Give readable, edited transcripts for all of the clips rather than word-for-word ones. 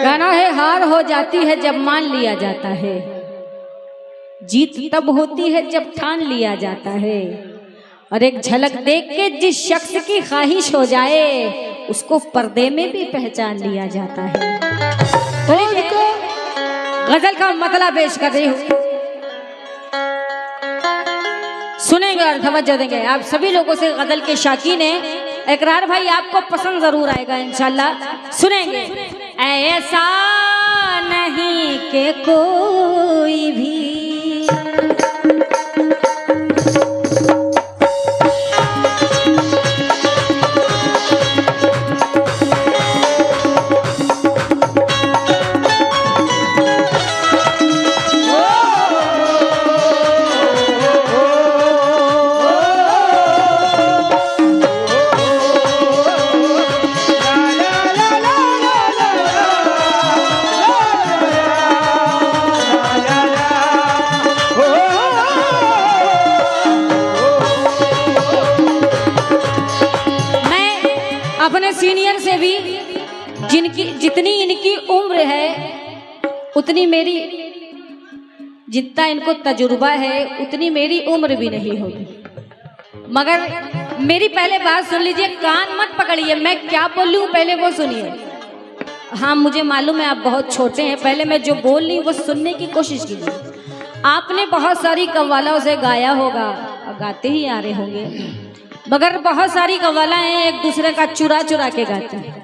कहना है हार हो जाती है जब मान लिया जाता है, जीत तब होती है जब ठान लिया जाता है। और एक झलक देख के जिस शख्स की ख्वाहिश हो जाए उसको पर्दे में भी पहचान लिया जाता है। तो गजल का मतलब पेश कर रही हूँ, सुनेंगे और तवज्जो देंगे। आप सभी लोगों से गजल के शौकीन हैं, इकरार भाई आपको पसंद जरूर आएगा इंशाल्लाह। सुनेंगे। ऐसा नहीं कि कोई भी अपने सीनियर से भी जितनी इनकी उम्र है उतनी मेरी, जितना इनको तजुर्बा है उतनी मेरी उम्र भी नहीं होगी। मगर मेरी पहले बात सुन लीजिए, कान मत पकड़िए, मैं क्या बोलूं पहले वो सुनिए। हाँ मुझे मालूम है आप बहुत छोटे हैं, पहले मैं जो बोल रही हूँ वो सुनने की कोशिश कीजिए। आपने बहुत सारी कव्वालों से गाया होगा और गाते ही आ रहे होंगे, मगर बहुत सारी कव्वालाएं एक दूसरे का चुरा चुरा के गाते हैं।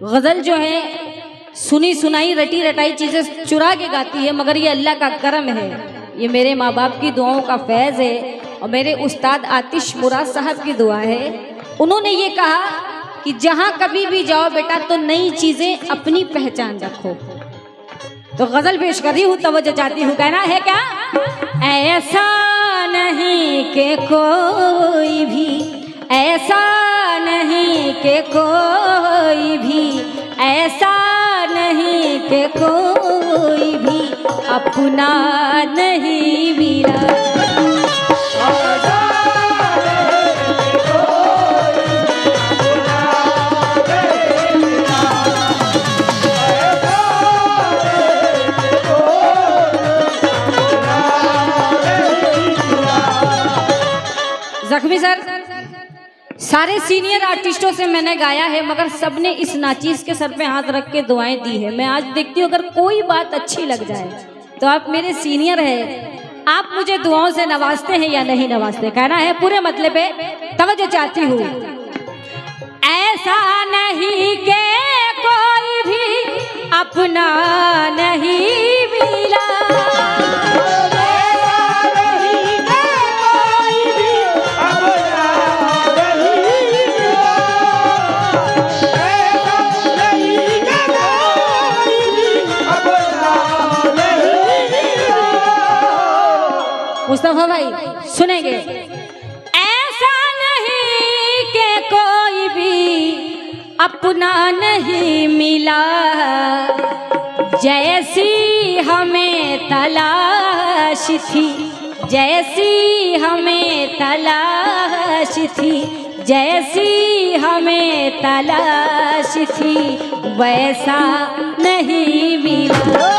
गजल जो है सुनी सुनाई रटी रटाई चीजें चुरा के गाती है, मगर ये अल्लाह का करम है, ये मेरे माँ बाप की दुआओं का फैज है और मेरे उस्ताद आतिश मुराद साहब की दुआ है। उन्होंने ये कहा कि जहां कभी भी जाओ बेटा तो नई चीजें अपनी पहचान रखो। तो गजल पेश कर रही हूँ, तवज्जो चाहती हूँ। कहना है क्या? ऐसा नहीं कि कोई भी, ऐसा नहीं कि कोई भी, ऐसा नहीं कि कोई भी अपना नहीं मिला। जख्मी सर, सारे सीनियर आर्टिस्टों से मैंने गाया है मगर सबने इस नाचीज के सर पे हाथ रख के दुआएं दी है। मैं आज देखती हूँ अगर कोई बात अच्छी लग जाए तो आप मेरे सीनियर हैं, आप मुझे दुआओं से नवाजते हैं या नहीं नवाजते? कहना है पूरे मतलब पे तवज्जो चाहती हूँ। ऐसा नहीं कि कोई भी अपना नहीं मिला, मुस्तफा भाई सुनेंगे। ऐसा नहीं कि कोई भी अपना नहीं मिला, जैसी हमें तलाश थी, जैसी हमें तलाश थी, जैसी हमें तलाश थी वैसा नहीं मिला।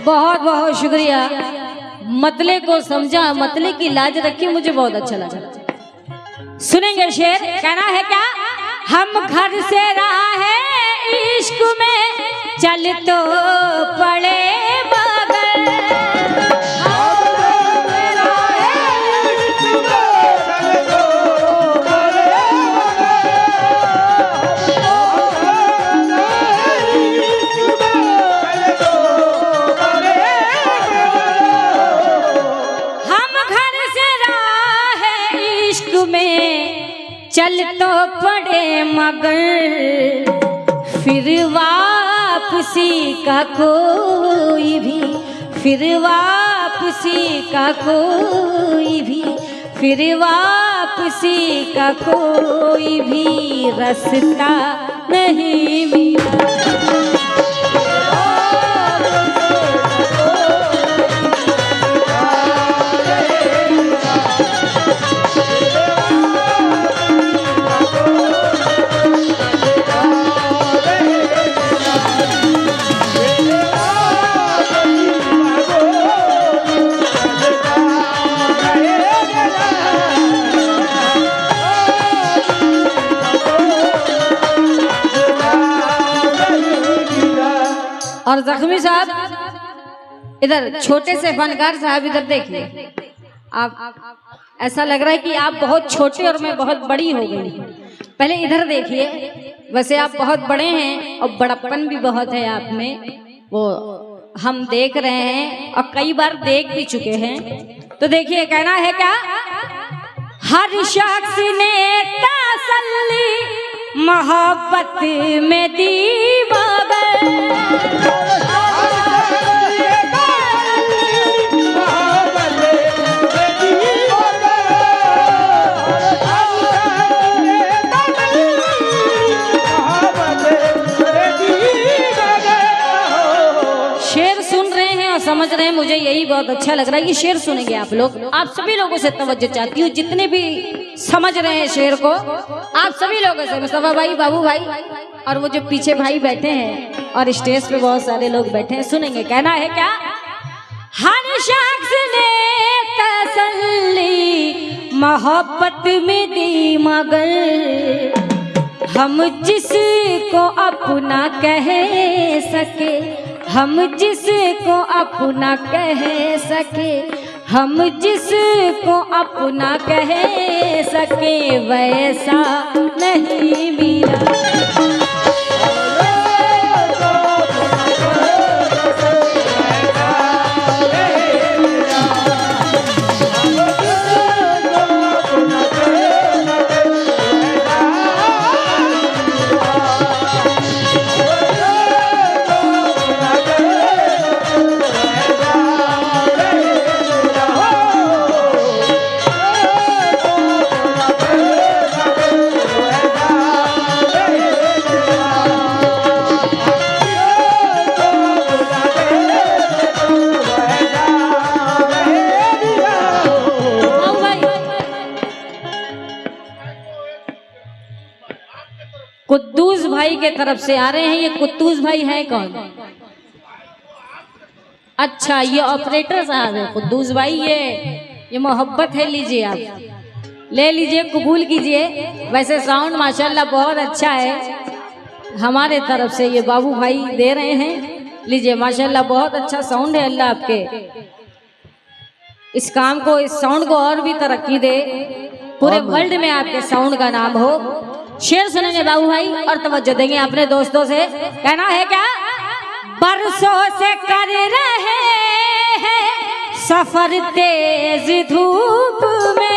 बहुत बहुत शुक्रिया, मतले को समझा, मतले की लाज रखी, मुझे बहुत अच्छा लगा। सुनेंगे शेर। कहना है क्या? हम घर से राहे इश्क में चल तो पड़े छोड़े मगर फिर वापसी का कोई भी, फिर वापसी का कोई भी, फिर वापसी का कोई भी रास्ता नहीं मिला। और जख्मी साहब इधर, छोटे से फनकार साहब इधर देखिए। आप ऐसा लग रहा है कि आप बहुत छोटे और मैं बहुत बड़ी हो गई। पहले इधर देखिए, वैसे आप बहुत बड़े हैं और बड़प्पन भी बहुत है आप में, वो हम देख रहे हैं और कई बार देख भी चुके हैं। तो देखिए कहना है क्या, हर शख्स ने तसल्ली मोहब्बत में दी मगर समझ रहे हैं। मुझे यही बहुत अच्छा लग रहा है, ये शेर सुनेंगे आप लोग। आप सभी लोगों से तवज्जो चाहती हूँ, जितने भी समझ रहे हैं शेर को, आप सभी लोगों से, मुस्तफा भाई, बाबू भाई और वो जो पीछे भाई बैठे हैं और स्टेज पे बहुत सारे लोग बैठे हैं, सुनेंगे। कहना है क्या, हर शख्स ने तसल्ली मोहब्बत में दी मगर हम जिसको अपना कह सके, हम जिसको अपना कह सके, हम जिसको अपना कह सके वैसा नहीं मिला। कुद्दूस भाई के तरफ से आ रहे हैं। ये कुद्दूस भाई है कौन? अच्छा, ये ऑपरेटर साहब है कुद्दूस भाई। ये मोहब्बत है, लीजिए आप ले लीजिए, कबूल कीजिए। वैसे साउंड माशाल्लाह बहुत अच्छा है, हमारे तरफ से ये बाबू भाई दे रहे हैं। लीजिए, माशाल्लाह बहुत अच्छा साउंड है। अल्लाह आपके इस काम को, इस साउंड को और भी तरक्की दे, पूरे वर्ल्ड में आपके साउंड का नाम हो। शेर सुनेंगे बाबू भाई और तवज्जो देंगे अपने दोस्तों से। कहना है क्या, बरसों से कर रहे हैं सफर तेज धूप में,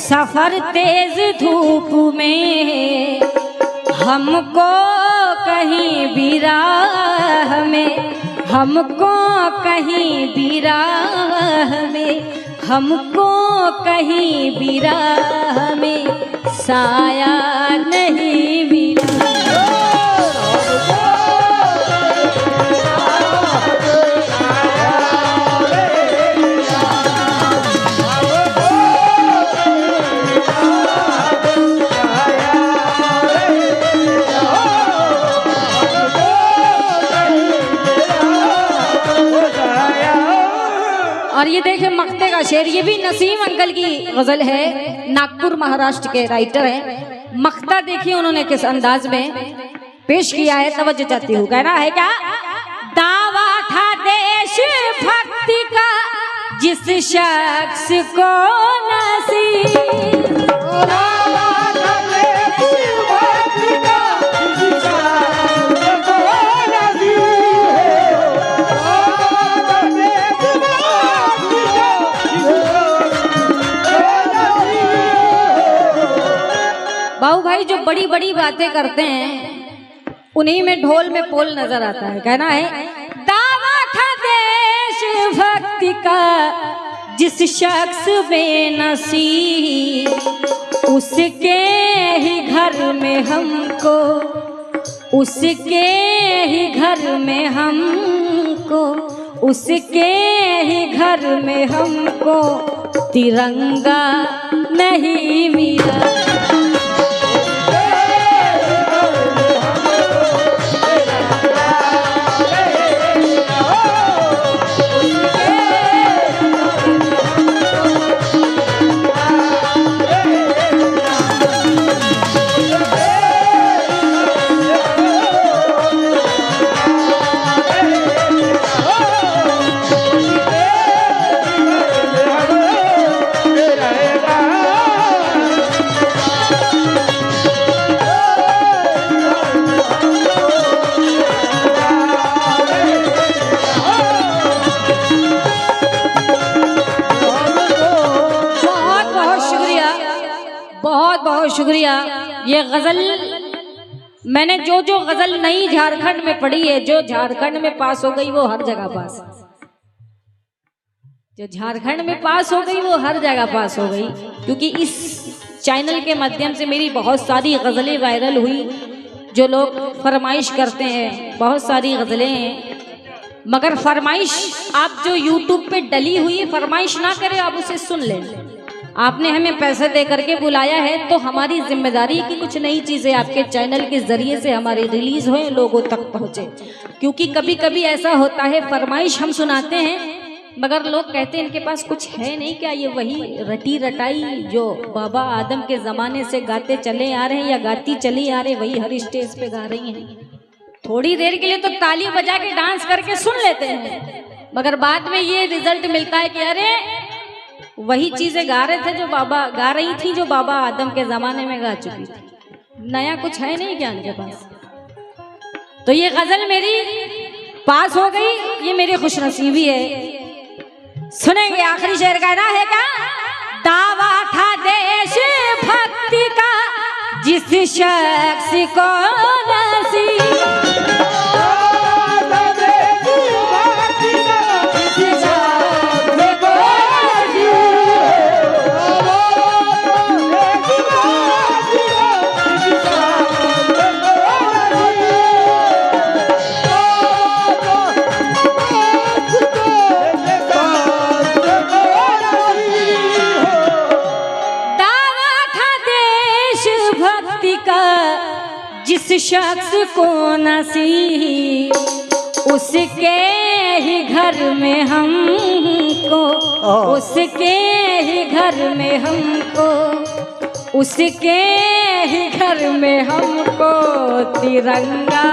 सफर तेज धूप में, हमको कहीं भी राह में, हमको कहीं भी राह में, हमको कहीं भी राह में साया नहीं मिला। और ये देखे मक्ते का शेर, ये भी नसीम अंकल की गजल है, नागपुर महाराष्ट्र के राइटर हैं। मक्ता देखिए उन्होंने किस अंदाज में पेश किया है, तवज्जो चाहती हूँ। कहना है क्या? दावा था देश भक्ति का जिस शख्स को नसीब, बाबू भाई जो बड़ी बड़ी बातें करते हैं उन्हीं में ढोल में पोल नजर आता है। कहना है दावा था देश भक्ति का जिस शख्स बेनसीब, उसके ही घर में हमको, उसके ही घर में हमको, उसके ही घर में हमको तिरंगा नहीं मिला। बहुत बहुत शुक्रिया। ये गजल मैंने जो गजल नई झारखंड में पढ़ी है, जो झारखंड में पास हो गई वो हर जगह पास, जो झारखंड में पास हो गई वो हर जगह पास हो गई। क्योंकि इस चैनल के माध्यम से मेरी बहुत सारी गजलें वायरल हुई, जो लोग फरमाइश करते हैं, बहुत सारी गजलें हैं। मगर फरमाइश आप जो यूट्यूब पे डली हुई है, फरमाइश ना करें, आप उसे सुन लें। आपने हमें पैसे दे करके बुलाया है तो हमारी जिम्मेदारी की कुछ नई चीज़ें आपके चैनल के ज़रिए से हमारी रिलीज़ होए, लोगों तक पहुँचे। क्योंकि कभी कभी ऐसा होता है फरमाइश हम सुनाते हैं मगर लोग कहते हैं इनके पास कुछ है नहीं क्या, ये वही रटी रटाई जो बाबा आदम के ज़माने से गाते चले आ रहे हैं या गाती चली आ रहे, वही हर स्टेज पे गा रही हैं। थोड़ी देर के लिए तो ताली बजा के डांस करके सुन लेते हैं, मगर बाद में ये रिजल्ट मिलता है कि अरे वही चीजें गा रहे थे जो बाबा गा रही थी, जो बाबा आदम के जमाने में गा चुकी थी। नया कुछ है नहीं क्या इनके पास? तो ये गजल मेरी पास हो गई, ये मेरी खुशनसीबी है। सुनेंगे आखिरी शेर। कहना है क्या? दावा था देश भक्ति का जिस शख्स को नसीब, जिस शख्स को नसीब, उसके ही घर में हमको, उसके ही घर में हमको, उसके ही घर में हमको तिरंगा